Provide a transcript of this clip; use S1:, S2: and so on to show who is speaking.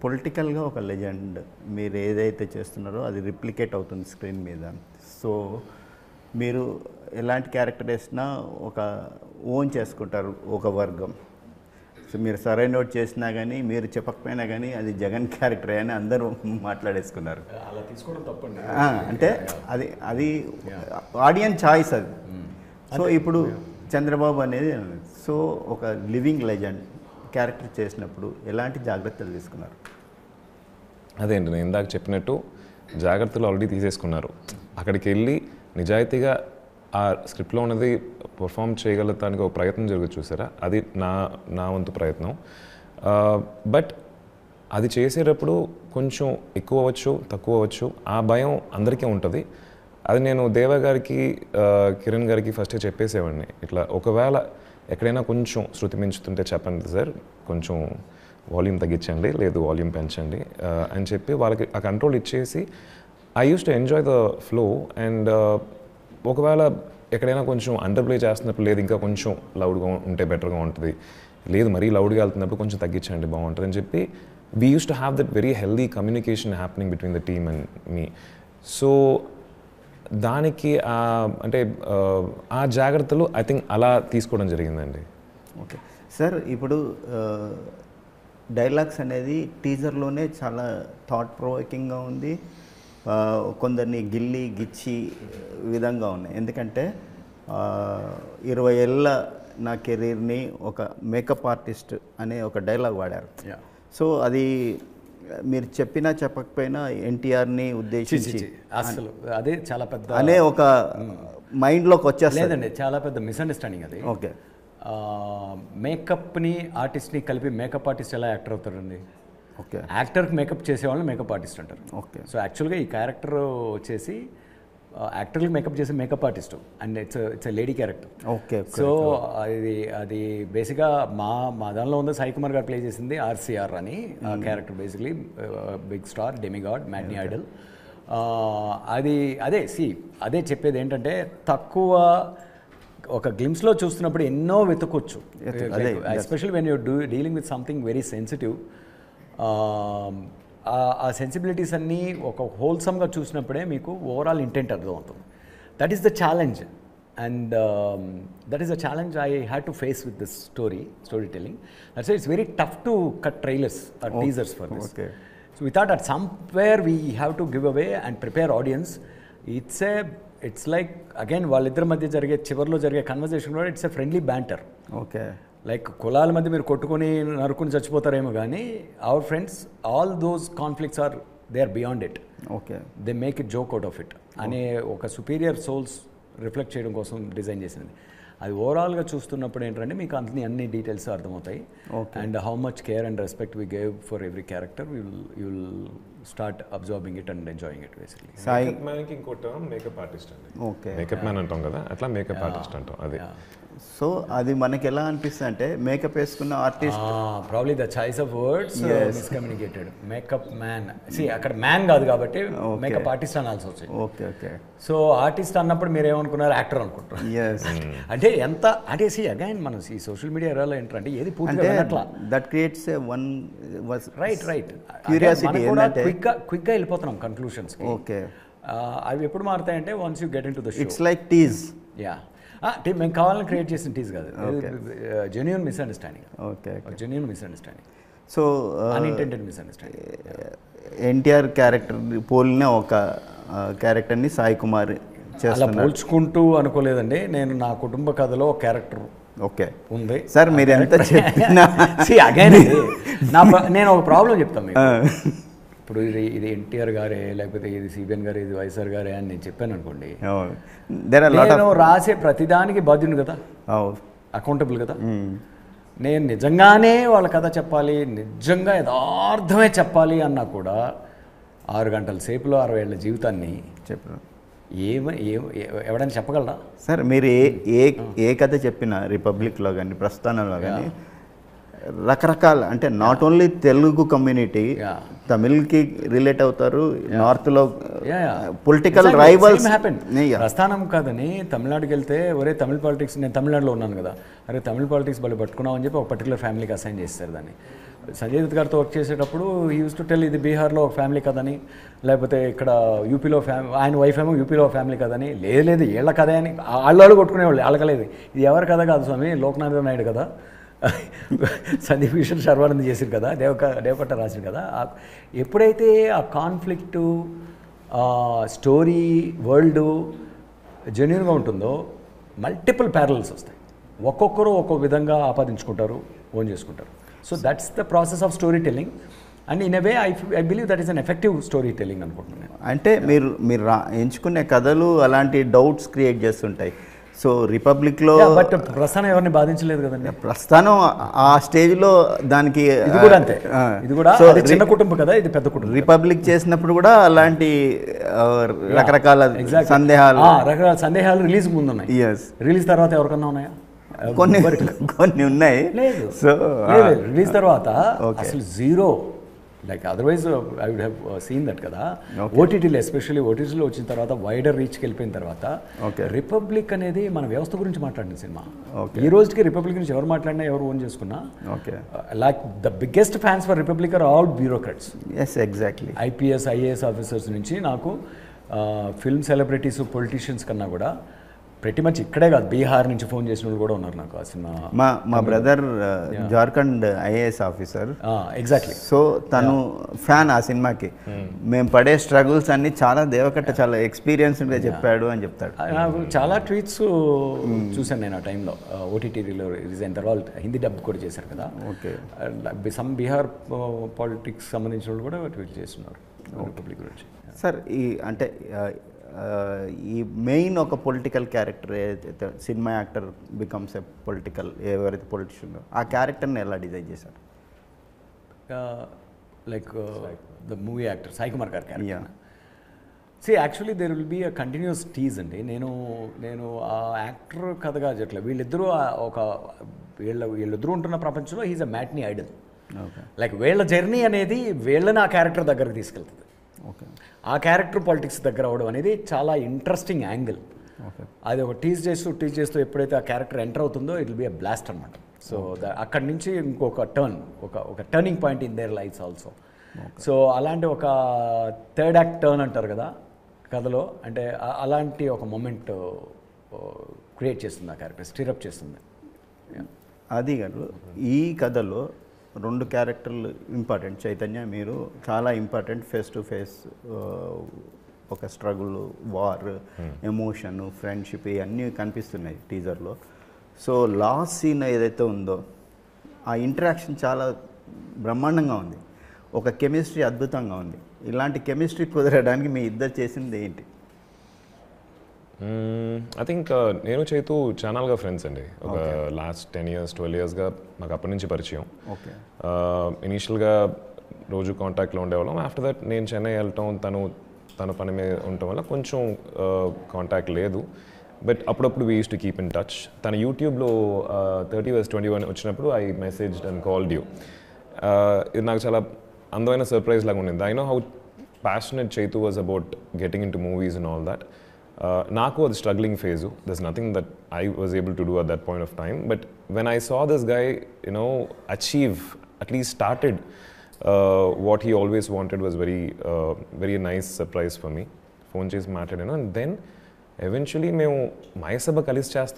S1: పొలిటికల్గా ఒక లెజెండ్ మీరు ఏదైతే చేస్తున్నారో అది రిప్లికేట్ అవుతుంది స్క్రీన్ మీద. సో మీరు ఎలాంటి క్యారెక్టర్ వేసినా ఒక ఓన్ చేసుకుంటారు ఒక వర్గం. సో మీరు సరైన నోట్ చేసినా కానీ మీరు చెప్పకపోయినా కానీ అది జగన్ క్యారెక్టర్ అని అందరూ మాట్లాడేసుకున్నారు.
S2: అలా తీసుకోవడం తప్పండి.
S1: అంటే అది ఆడియన్స్ చాయిస్ అది. సో ఇప్పుడు చంద్రబాబు అనేది సో ఒక లివింగ్ లెజెండ్ క్యారెక్టర్ చేసినప్పుడు ఎలాంటి జాగ్రత్తలు తీసుకున్నారు?
S3: అదేంటి నేను ఇందాక చెప్పినట్టు జాగ్రత్తలు ఆల్రెడీ తీసేసుకున్నారు. అక్కడికి వెళ్ళి నిజాయితీగా ఆ స్క్రిప్ట్లో ఉన్నది పర్ఫామ్ చేయగలటానికి ఒక ప్రయత్నం జరుగుతుంది చూసారా, అది నా వంతు ప్రయత్నం. బట్ అది చేసేటప్పుడు కొంచెం ఎక్కువ అవ్వచ్చు తక్కువ అవ్వచ్చు, ఆ భయం అందరికీ ఉంటుంది. అది నేను దేవా గారికి కిరణ్ గారికి ఫస్టే చెప్పేసేవాడిని, ఇట్లా ఒకవేళ ఎక్కడైనా కొంచెం శృతి మించుతుంటే చెప్పండి సార్, కొంచెం వాల్యూమ్ తగ్గించండి, లేదు వాల్యూమ్ పెంచండి అని చెప్పి వాళ్ళకి ఆ కంట్రోల్ ఇచ్చేసి I use to enjoy the flow. And ఒకవేళ ఎక్కడైనా కొంచెం అండర్ ప్లే చేస్తున్నప్పుడు లేదు ఇంకా కొంచెం లౌడ్గా ఉంటే బెటర్గా ఉంటుంది, లేదు మరీ లౌడ్గా వెళ్తున్నప్పుడు కొంచెం తగ్గించండి బాగుంటుంది అని చెప్పి we use to have that very healthy communication happening between the team and me. So దానికి అంటే ఆ జాగ్రత్తలు ఐ థింక్ అలా తీసుకోవడం జరిగిందండి.
S1: ఓకే సార్, ఇప్పుడు డైలాగ్స్ అనేది టీజర్లోనే చాలా థాట్ ప్రొవోకింగ్గా ఉంది, కొందరిని గిల్లి గిచ్చి విధంగా ఉన్నాయి. ఎందుకంటే 20 ఏళ్ళ నా కెరీర్ని ఒక మేకప్ ఆర్టిస్ట్ అనే ఒక డైలాగ్ వాడారు. సో అది మీరు చెప్పినా చెప్పకపోయినా ఎన్టీఆర్ని ఉద్దేశించి
S2: అసలు అదే చాలా పెద్ద
S1: అనే ఒక మైండ్లోకి వచ్చేస్తుంది.
S2: లేదండి, చాలా పెద్ద మిస్అండర్స్టాండింగ్ అది.
S1: ఓకే,
S2: మేకప్ని ఆర్టిస్ట్ని కలిపి మేకప్ ఆర్టిస్ట్ ఎలా యాక్టర్ అవుతారండి?
S1: ఓకే,
S2: యాక్టర్కి మేకప్ చేసేవాళ్ళని మేకప్ ఆర్టిస్ట్ అంటారు.
S1: ఓకే.
S2: సో యాక్చువల్గా ఈ క్యారెక్టర్ వచ్చేసి యాక్టర్కి మేకప్ చేసే makeup artist and it's lady character.
S1: Okay.
S2: So అది బేసిక్గా మా దానిలో ఉంది, సాయి కుమార్ గారు ప్లే చేసింది ఆర్సీఆర్ అని character, basically big star, demigod, matinee idol. అదే చెప్పేది ఏంటంటే తక్కువ ఒక గ్లిమ్స్లో చూస్తున్నప్పుడు ఎన్నో వెతుకోవచ్చు, especially when you're dealing with something very sensitive. ఆ సెన్సిబిలిటీస్ అన్నీ ఒక హోల్సమ్గా చూసినప్పుడే మీకు ఓవరాల్ ఇంటెంట్ అర్థమవుతుంది. That is the challenge and that is the challenge I had to face with this storytelling. That's it's very tough to cut trailers or teasers for this. So we thought at somewhere we have to give away and prepare audience. It's like again వాళ్ళిద్దరి మధ్య చివరిలో జరిగే conversation కూడా it's a friendly banter.
S1: Okay,
S2: like కులాల మధ్య మీరు కొట్టుకొని నరుకుని చచ్చిపోతారేమో కానీ our friends all those conflicts are they are beyond it.
S1: Okay,
S2: they make it joke out of it అనే ఒక సుపీరియర్ సోల్స్ రిఫ్లెక్ట్ చేయడం కోసం డిజైన్ చేసింది. అది ఓవరాల్గా చూస్తున్నప్పుడు ఏంటంటే మీకు అన్ని డీటెయిల్స్ అర్థమవుతాయి. And how much care and respect we gave for every character you will start observing it and enjoying it. Basically
S3: makeup మ్యాన్కి ఇంకో టర్మ్ మేకప్ ఆర్టిస్ట్ అండి.
S1: ఓకే,
S3: మేకప్ మ్యాన్ అంటాం కదా, అట్లా మేకప్ ఆర్టిస్ట్ అంటాం. అది
S1: సో అది మనకి ఎలా అనిపిస్తుంది అంటే మేకప్ వేసుకున్న artist
S2: probably the choice of words మిస్కమ్యూనికేటెడ్. Makeup man అక్కడ మ్యాన్ కాదు కాబట్టి మేకప్ ఆర్టిస్ట్ అనాల్సి వచ్చింది.
S1: Okay, okay.
S2: సో ఆర్టిస్ట్ అన్నప్పుడు మీరు ఏమనుకున్నారు? యాక్టర్ అనుకుంటారు. అంటే అగైన్ మనం ఈ సోషల్ మీడియా ఎరాలో ఏంటంటే ఏది పూర్తిగా అట్లా
S1: దట్ క్రియేట్స్
S2: రైట్
S1: క్యూరియాసిటీ.
S2: క్విక్గా వెళ్ళిపోతున్నాం కన్క్లూషన్స్కి.
S1: ఓకే,
S2: అవి ఎప్పుడు మారుతాయంటే once you get into the show.
S1: It's like tease.
S2: మేము కావాలని క్రియేట్ చేసిన టీజ్ కాదు, genuine misunderstanding.
S1: Okay,
S2: genuine misunderstanding.
S1: So
S2: unintended misunderstanding.
S1: NTR character పోలిన ఒక క్యారెక్టర్ని సాయి కుమార్
S2: అలా పోల్చుకుంటూ అనుకోలేదండి. నేను నా కుటుంబ కథలో ఒక క్యారెక్టర్
S1: ఓకే
S2: ఉంది
S1: సార్. మీరు ఎంత చెప్పినా
S2: అగైన్ నేను ఒక ప్రాబ్లం చెప్తాను మీకు. ఇప్పుడు ఇది ఎన్టీఆర్ గారే లేకపోతే ఇది సిబిఎన్ గారే ఇది వైఎస్ఆర్ గారే అని నేను చెప్పాను అనుకోండి, నేను రాసే ప్రతిదానికి బాధ్యుని కదా, అకౌంటబుల్ కదా. నేను నిజంగానే వాళ్ళ కథ చెప్పాలి, నిజంగా యథార్థమే చెప్పాలి అన్నా కూడా 6 గంటల సేపులో 60 ఏళ్ళ జీవితాన్ని
S1: చెప్పారు
S2: ఎవడైనా చెప్పగలరా
S1: సార్? మీరు ఏ కథ చెప్పినా రిపబ్లిక్లో కానీ ప్రస్థానంలో కానీ రకరకాల అంటే నాట్ ఓన్లీ తెలుగు కమ్యూనిటీ, తమిళ్కి రిలేట్ అవుతారు, నార్త్లో పొలిటికల్ రైవల్స్.
S2: ప్రస్థానం కాదని తమిళనాడుకి వెళ్తే ఒరే తమిళ పాలిటిక్స్, నేను తమిళనాడులో ఉన్నాను కదా, అరే తమిళ పాలిటిక్స్ వాళ్ళు పట్టుకున్నాం అని చెప్పి ఒక పర్టికులర్ ఫ్యామిలీకి అసైన్ చేస్తారు దాన్ని. సంజయ్ దత్ గారితో వర్క్ చేసేటప్పుడు ఈ యూస్ టు టెల్ ఇది బీహార్లో ఒక ఫ్యామిలీ కదని, లేకపోతే ఇక్కడ యూపీలో ఆయన వైఫ్ ఏమో యూపీలో ఫ్యామిలీ కదని, లేదు వీళ్ళ కథ అని వాళ్ళు కొట్టుకునేవాళ్ళు. వాళ్ళకలేదు ఇది ఎవరి కథ కాదు స్వామి, లోక్నాథ్ నాయుడు కదా, సందీప్ కిషన్ శర్వానంద్ చేశారు కదా, దేవకట్ట రాశారు కదా. ఎప్పుడైతే ఆ కాన్ఫ్లిక్టు స్టోరీ వరల్డ్ జెన్యూన్గా ఉంటుందో మల్టిపుల్ ప్యారల్స్ వస్తాయి, ఒక్కొక్కరు ఒక్కొక్క విధంగా ఆపాదించుకుంటారు, ఓన్ చేసుకుంటారు. So that's the process of story telling and in a way I believe that is an effective story telling అనుకుంటున్నాను.
S1: అంటే మీరు ఎంచుకునే కథలు అలాంటి డౌట్స్ క్రియేట్ చేస్తుంటాయి. సో రిపబ్లిక్లో
S2: బట్ ప్రస్థానం ఎవరిని బాధించలేదు కదండి.
S1: ప్రస్థానం ఆ స్టేజ్లో దానికి
S2: ఇది కూడా అంతే, ఇది కూడా చిన్న కుటుంబం కదా, ఇది పెద్ద కుటుంబం.
S1: రిపబ్లిక్ చేసినప్పుడు కూడా అలాంటి రకరకాల
S2: సందేహాలు రిలీజ్ ముందు ఉన్నాయి. రిలీజ్ తర్వాత ఎవరికన్నా ఉన్నాయా?
S1: కొన్ని ఉన్నాయి.
S2: సో రిలీజ్ తర్వాత అసలు zero. Like otherwise I would have seen that కదా. ఓటీటీలో ఎస్పెషల్లీ ఓటీటీలో వచ్చిన తర్వాత వైడర్ రీచ్కి వెళ్ళిపోయిన తర్వాత రిపబ్లిక్ అనేది మన వ్యవస్థ గురించి మాట్లాడిన సినిమా. ఈ రోజుకి రిపబ్లిక్ గురించి ఎవరు మాట్లాడినా, ఎవరు ఓన్ చేసుకున్నా, like the biggest fans for Republic are all bureaucrats.
S1: Exactly.
S2: IPS IAS officers నుంచి నాకు ఫిల్మ్ సెలబ్రిటీస్ పొలిటీషియన్స్ కన్నా కూడా ప్రతి మచ్ ఇక్కడే కాదు, బీహార్ నుంచి ఫోన్ చేసిన వాళ్ళు కూడా ఉన్నారు నాకు ఆ సినిమా.
S1: మా brother Jharkhand IAS officer.
S2: Exactly.
S1: So తను ఫ్యాన్ ఆ సినిమాకి. మేము పడే స్ట్రగుల్స్ అన్ని చాలా దేవకట్ట చాలా ఎక్స్పీరియన్స్ ఉండే చెప్పాడు అని చెప్తాడు.
S2: నాకు చాలా ట్వీట్స్ చూశాను నేను ఆ టైంలో. ఓటీటీలో రిలీజ్ అయిన తర్వాత హిందీ డబ్ కూడా చేశారు కదా.
S1: ఓకే.
S2: సమ్ బీహార్ పాలిటిక్స్ సంబంధించిన వాళ్ళు కూడా ట్వీట్ చేస్తున్నారు రిపబ్లిక్ గురించి.
S1: సార్ అంటే ఈ మెయిన్ ఒక పొలిటికల్ క్యారెక్టర్ ఏదైతే cinema actor becomes a political, ఎవరైతే పొలిటిషియన్ ఆ క్యారెక్టర్ని ఎలా డిజైన్ చేశారు?
S2: Like the movie actor Sai Kumar garu character. See actually there will be a continuous tease అండి. నేను ఆ యాక్టర్ కథగా చెప్పలే, వీళ్ళిద్దరూ వీళ్ళిద్దరూ ఉంటున్న ప్రపంచంలో he's a matinee idol. Like వీళ్ళ జర్నీ అనేది వీళ్ళని ఆ క్యారెక్టర్ దగ్గరకు తీసుకెళ్తుంది. ఆ క్యారెక్టర్ పాలిటిక్స్ దగ్గర అవ్వడం అనేది చాలా ఇంట్రెస్టింగ్ యాంగిల్. అది ఒక టీజ్ చేస్తూ ఎప్పుడైతే ఆ క్యారెక్టర్ ఎంటర్ అవుతుందో it will be a blast అనమాట. సో అక్కడి నుంచి ఇంకొక ఒక turning point in there lifes also. So అలాంటి ఒక థర్డ్ యాక్ట్ టర్న్ అంటారు కదా కథలో, అంటే అలాంటి ఒక మూమెంట్ క్రియేట్ చేస్తుంది ఆ క్యారెక్టర్, స్టిరప్ చేస్తుంది.
S1: అది కాదు, ఈ కథలో రెండు క్యారెక్టర్లు ఇంపార్టెంట్. చైతన్య మీరు చాలా ఇంపార్టెంట్. ఫేస్ టు ఫేస్ ఒక స్ట్రగుల్, వార్, ఎమోషన్, ఫ్రెండ్షిప్ ఇవన్నీ కనిపిస్తున్నాయి టీజర్లో. సో లాస్ట్ సీన్ ఏదైతే ఉందో ఆ ఇంటరాక్షన్ చాలా బ్రహ్మాండంగా ఉంది. ఒక కెమిస్ట్రీ అద్భుతంగా ఉంది. ఇలాంటి కెమిస్ట్రీ కుదరడానికి మీ ఇద్దరు చేసింది ఏంటి?
S3: ఐ థింక్ నేను చైతు ఛానల్గా ఫ్రెండ్స్ అండి. ఒక లాస్ట్ 10 years 12 yearsగా మాకు అప్పటి నుంచి పరిచయం. ఇనీషియల్గా రోజు కాంటాక్ట్లో ఉండేవాళ్ళం. ఆఫ్టర్ దట్ నేను చెన్నై వెళ్ళటం, తన పని మీద ఉండటం వల్ల కొంచెం కాంటాక్ట్ లేదు. బట్ అప్పుడప్పుడు we use to keep in touch. తన యూట్యూబ్లో 30vs21 వచ్చినప్పుడు I messaged and called you. ఇది నాకు చాలా అందమైన సర్ప్రైజ్ లాగా ఉండింది. I know how passionate Chaitu was about getting in to movies and all that. నాకు అది struggling phase. దర్స్ nothing that I was able to do at that point of time. But when I saw this guy achieve, at least started what he always wanted, was very nice surprise for me. Phone చేసి మాట్లాడాను. And then eventually మేము మయసభ కలిసి చేస్తాం